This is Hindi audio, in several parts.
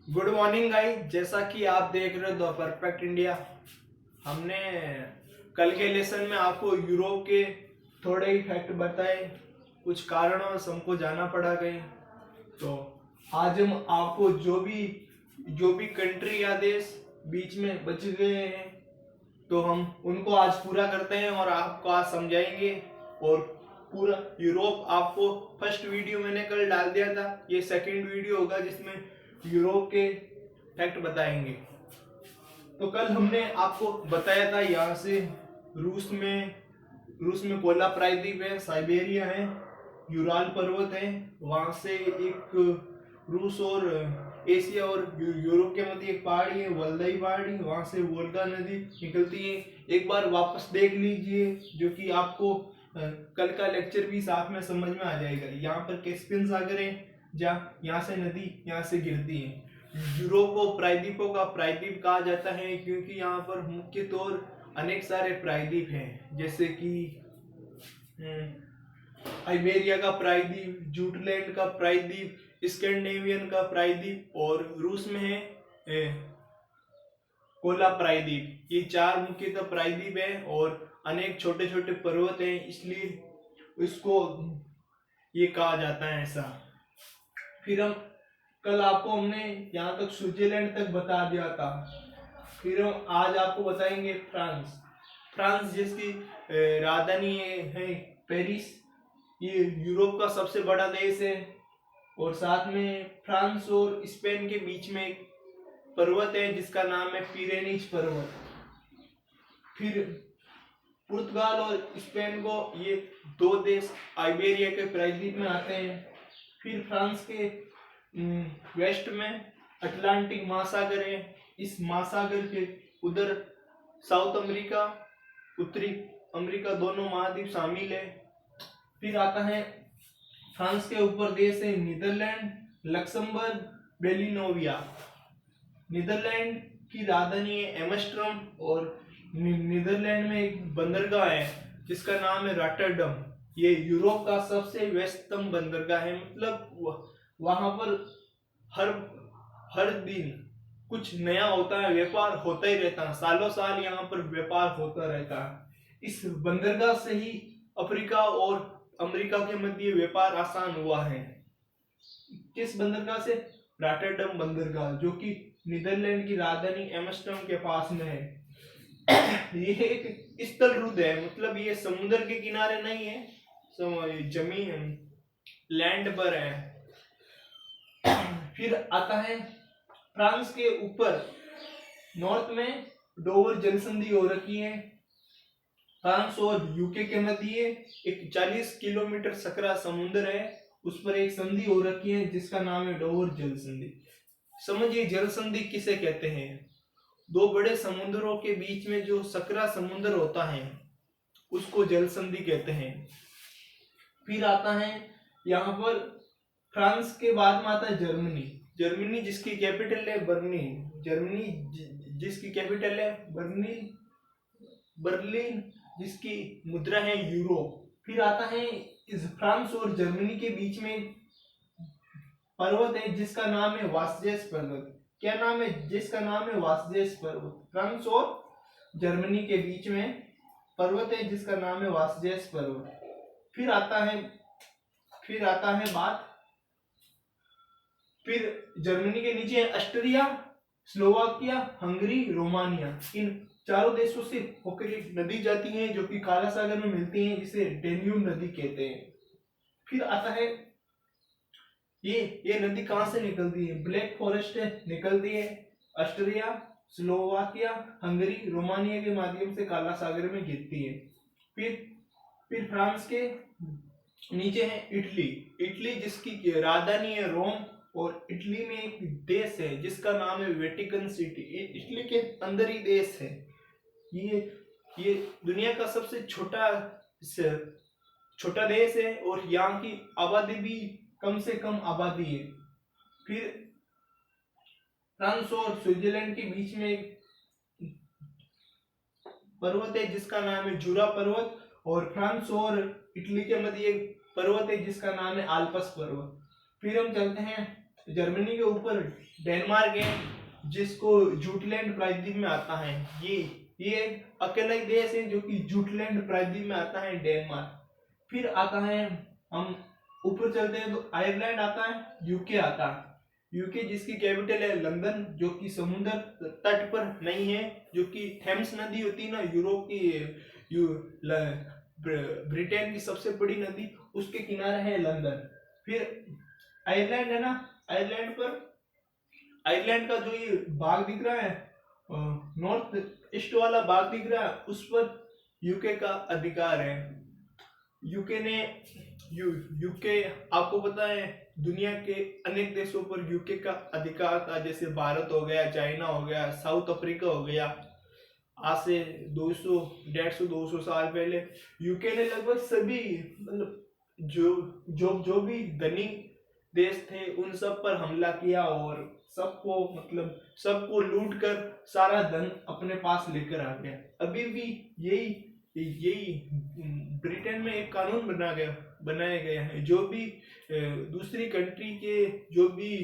Good morning guys. जैसा कि आप देख रहे हो द परफेक्ट इंडिया। हमने कल के लेसन में आपको यूरोप के थोड़े ही फैक्ट बताए। कुछ कारणों से हमको जाना पड़ा कहीं, तो आज हम आपको जो भी कंट्री या देश बीच में बच गए हैं तो हम उनको आज पूरा करते हैं और आपको आज समझाएंगे। और पूरा यूरोप आपको फर्स्ट वीडियो मैंने कल डाल दिया था, ये सेकंड वीडियो होगा जिसमें यूरोप के फैक्ट बताएंगे। तो कल हमने आपको बताया था यहाँ से रूस में कोला प्रायद्वीप है, साइबेरिया है, यूराल पर्वत है। वहां से एक रूस और एशिया और यूरोप के मध्य एक पहाड़ी है, वल्दाई पहाड़ी। वहां से वोल्गा नदी निकलती है। एक बार वापस देख लीजिए, जो कि आपको कल का लेक्चर भी साथ में समझ में आ जाएगा। यहाँ पर कैस्पियन सागर है, जहाँ यहाँ से नदी यहाँ से गिरती है। यूरोप को प्रायद्वीपों का प्रायद्वीप कहा जाता है क्योंकि यहाँ पर मुख्य तौर अनेक सारे प्रायद्वीप हैं, जैसे कि आइबेरिया का प्रायद्वीप, जूटलैंड का प्रायद्वीप, स्कैंडिनेवियन का प्रायद्वीप और रूस में है कोला प्रायद्वीप। ये चार मुख्यतः प्रायद्वीप है और अनेक छोटे छोटे पर्वत हैं, इसलिए इसको ये कहा जाता है ऐसा। फिर हम कल आपको हमने यहाँ तक स्विट्जरलैंड तक बता दिया था। फिर हम आज आपको बताएंगे फ्रांस जिसकी राजधानी है पेरिस। ये यूरोप का सबसे बड़ा देश है और साथ में फ्रांस और स्पेन के बीच में एक पर्वत है जिसका नाम है पिरेनीज पर्वत। फिर पुर्तगाल और स्पेन को ये दो देश आइबेरिया के प्रायद्वीप में आते हैं। फिर फ्रांस के वेस्ट में अटलांटिक महासागर है। इस महासागर के उधर साउथ अमेरिका, उत्तरी अमेरिका दोनों महाद्वीप शामिल है। फिर आता है फ्रांस के ऊपर देश है नीदरलैंड, लक्समबर्ग, बेलिनोविया। नीदरलैंड की राजधानी है एम्स्टर्डम और नीदरलैंड में एक बंदरगाह है जिसका नाम है रॉटरडम। ये यूरोप का सबसे व्यस्ततम बंदरगाह है। मतलब वहां पर हर हर दिन कुछ नया होता है, व्यापार होता ही रहता है, सालों साल यहाँ पर व्यापार होता रहता है। इस बंदरगाह से ही अफ्रीका और अमेरिका के मध्य व्यापार आसान हुआ है। किस बंदरगाह से? रॉटरडम बंदरगाह, जो कि नीदरलैंड की राजधानी एम्स्टर्डम के पास में है। ये एक स्थल रुद्ध है, मतलब ये समुद्र के किनारे नहीं है, जमीन लैंड पर है। फिर आता है फ्रांस के ऊपर नॉर्थ में डोवर जल संधि हो रखी है। फ्रांस और यूके के मध्य एक 40 किलोमीटर सकरा समुद्र है, उस पर एक संधि हो रखी है जिसका नाम है डोवर जल संधि। समझिए जल संधि किसे कहते हैं। दो बड़े समुद्रों के बीच में जो सकरा समुद्र होता है उसको जल संधि कहते हैं। फिर आता है यहाँ पर फ्रांस के बाद में आता है जर्मनी जिसकी कैपिटल है बर्लिन, जिसकी मुद्रा है यूरो। फिर आता है इस फ्रांस और जर्मनी के बीच में पर्वत है जिसका नाम है वास्जेस पर्वत। क्या नाम है? जिसका नाम है वास्जेस पर्वत। फ्रांस और जर्मनी के बीच में पर्वत है जिसका नाम है वास्जेस पर्वत। फिर जर्मनी के नीचे है ऑस्ट्रिया, स्लोवाकिया, हंगरी, रोमानिया। इन चारों देशों से होकर एक नदी जाती है जो कि काला सागर में मिलती है, जिसे डेन्यूब नदी कहते हैं। फिर आता है ये नदी कहां से निकलती है? ब्लैक फॉरेस्ट निकलती है ऑस्ट्रिया, स्लोवाकिया, हंगरी, रोमानिया के माध्यम से काला सागर में गिरती है। फिर फ्रांस के नीचे है इटली जिसकी राजधानी है रोम और इटली में एक देश है जिसका नाम है वेटिकन सिटी। इटली के अंदर ही देश है। ये दुनिया का सबसे छोटा देश है और यहाँ की आबादी भी कम से कम आबादी है। फिर फ्रांस और स्विट्जरलैंड के बीच में एक पर्वत है जिसका नाम है जूरा पर्वत और फ्रांस और इटली के मध्य एक पर्वत है जिसका नाम है आल्प्स पर्वत। फिर हम चलते हैं जर्मनी के ऊपर डेनमार्क है, जिसको जूटलैंड प्रायद्वीप में आता है। ये अकेला ही देश है जो कि जूटलैंड प्रायद्वीप में आता है, डेनमार्क। फिर आता है, हम ऊपर चलते हैं तो आयरलैंड आता है, यूके आता है। यूके जिसकी कैपिटल है लंदन, जो कि समुद्र तट पर नहीं है, जो कि थेम्स नदी होती है ना, यूरोप की ब्रिटेन की सबसे बड़ी नदी, उसके किनारे है लंदन। फिर आयरलैंड है ना, आयरलैंड का जो ये भाग दिख रहा है, नॉर्थ ईस्ट वाला भाग दिख रहा है, उस पर यूके का अधिकार है। यूके ने यूके आपको पता है दुनिया के अनेक देशों पर यूके का अधिकार था, जैसे भारत हो गया, चाइना हो गया, साउथ अफ्रीका हो गया। आज से 200 150 200 साल पहले यूके ने लगभग सभी, मतलब जो भी धनी देश थे उन सब पर हमला किया और सबको लूट कर सारा धन अपने पास लेकर आ गया। अभी भी यही ब्रिटेन में एक कानून बनाया गया है, जो भी दूसरी कंट्री के जो भी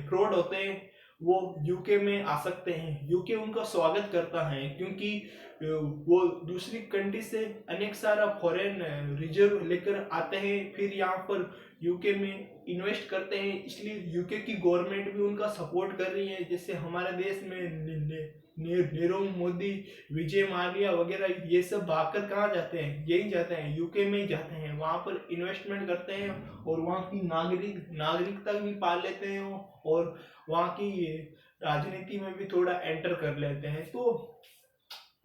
फ्रॉड होते हैं वो यूके में आ सकते हैं। यूके उनका स्वागत करता है, क्योंकि वो दूसरी कंट्री से अनेक सारा फॉरेन रिजर्व लेकर आते हैं, फिर यहाँ पर यूके में इन्वेस्ट करते हैं। इसलिए यूके की गवर्नमेंट भी उनका सपोर्ट कर रही है। जैसे हमारे देश में नीरव मोदी, विजय माल्या वगैरह, ये सब भागकर कहाँ जाते हैं, यही जाते हैं, यूके में ही जाते हैं। वहां पर इन्वेस्टमेंट करते हैं और वहां की नागरिकता भी पाल लेते हैं और वहां की राजनीति में भी थोड़ा एंटर कर लेते हैं। तो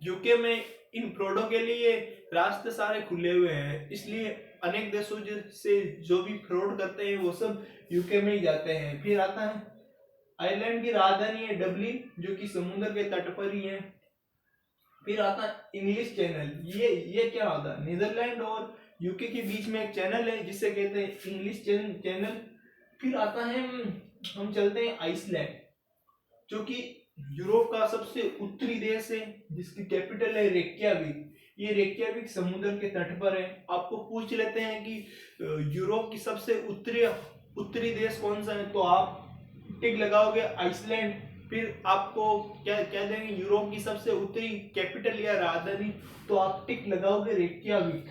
यूके में इन फ्रॉडों के लिए रास्ते सारे खुले हुए हैं, इसलिए अनेक देशों से जो भी फ्रॉड करते हैं वो सब यूके में ही जाते हैं। फिर आता है आयरलैंड की राजधानी है डबलिन, जो कि समुद्र के तट पर ही है। फिर आता है इंग्लिश चैनल। ये क्या होता है, नीदरलैंड और यूके के बीच में एक चैनल है जिसे कहते हैं इंग्लिश चैनल। फिर आता है, हम चलते हैं आइसलैंड, जो कि यूरोप का सबसे उत्तरी देश है, जिसकी कैपिटल है रेक्याविक। ये रेक्याविक समुद्र के तट पर है। आपको पूछ लेते हैं कि यूरोप की सबसे उत्तरी देश कौन सा है, तो आप टिक लगाओगे आइसलैंड। फिर आपको क्या कह देंगे यूरोप की सबसे उत्तरी कैपिटल या राजधानी, तो आप टिक लगाओगे रेक्याविक।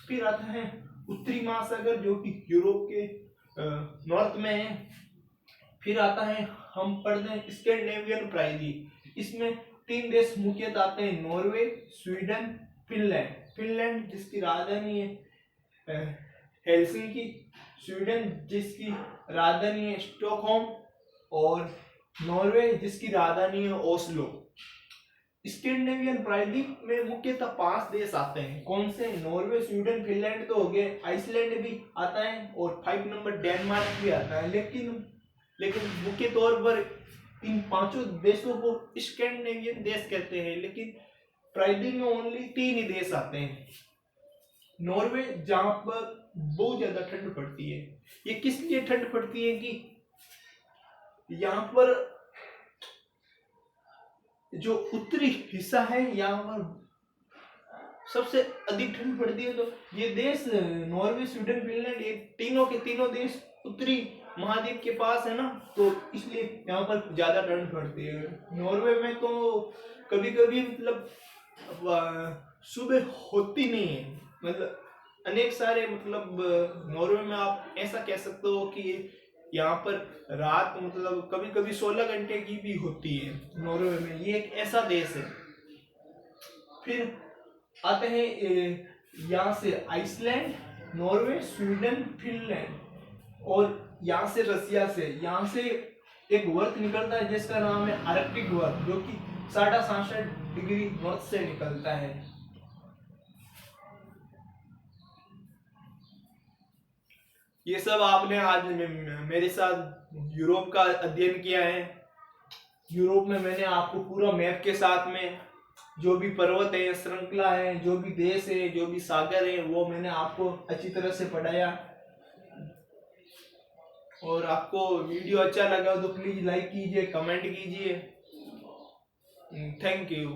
फिर आता है उत्तरी महासागर, जो कि यूरोप के नॉर्थ में है। फिर आता है, हम पढ़ते हैं स्कैंडिनेवियन प्रायद्वीप। इसमें 3 देश मुख्यतः आते हैं, नॉर्वे, स्वीडन, फिनलैंड जिसकी राजधानी है हेलसिंकी, स्वीडन जिसकी राजधानी है स्टॉकहोम, और नॉर्वे जिसकी राजधानी है ओस्लो। स्कैंडिनेवियन प्रायद्वीप में मुख्यतः 5 देश आते हैं। कौन से, नॉर्वे, स्वीडन, फिनलैंड तो हो गए, आइसलैंड भी आता है और 5 नंबर डेनमार्क भी आता है। लेकिन मुख्य तौर पर इन 5 देशों को स्कैंडिनेवियन देश कहते हैं। लेकिन प्रायद्वीप में ओनली 3 ही देश आते हैं। नॉर्वे, जहां पर बहुत ज्यादा ठंड पड़ती है। ये किस लिए ठंड पड़ती है कि यहाँ पर जो उत्तरी हिस्सा है, यहाँ पर सबसे अधिक ठंड पड़ती है। तो ये देश नॉर्वे, स्वीडन, फिनलैंड, ये तीनों के तीनों देश उत्तरी महाद्वीप के पास है ना, तो इसलिए यहाँ पर ज्यादा ठंड पड़ती है। नॉर्वे में तो कभी कभी मतलब सुबह होती नहीं है, मतलब अनेक सारे, मतलब नॉर्वे में आप ऐसा कह सकते हो कि यहाँ पर रात मतलब कभी कभी 16 घंटे की भी होती है नॉर्वे में। ये एक ऐसा देश है। फिर आते हैं यहाँ से आइसलैंड, नॉर्वे, स्वीडन, फिनलैंड, और यहाँ से रसिया से, यहाँ से एक वर्त निकलता है जिसका नाम है आर्कटिक वर्त, जो कि 66.5 डिग्री नॉर्थ से निकलता है। ये सब आपने आज मेरे साथ यूरोप का अध्ययन किया है। यूरोप में मैंने आपको पूरा मैप के साथ में जो भी पर्वत है, श्रृंखला है, जो भी देश है, जो भी सागर है, वो मैंने आपको अच्छी तरह से पढ़ाया। और आपको वीडियो अच्छा लगा तो प्लीज लाइक कीजिए, कमेंट कीजिए। Thank you.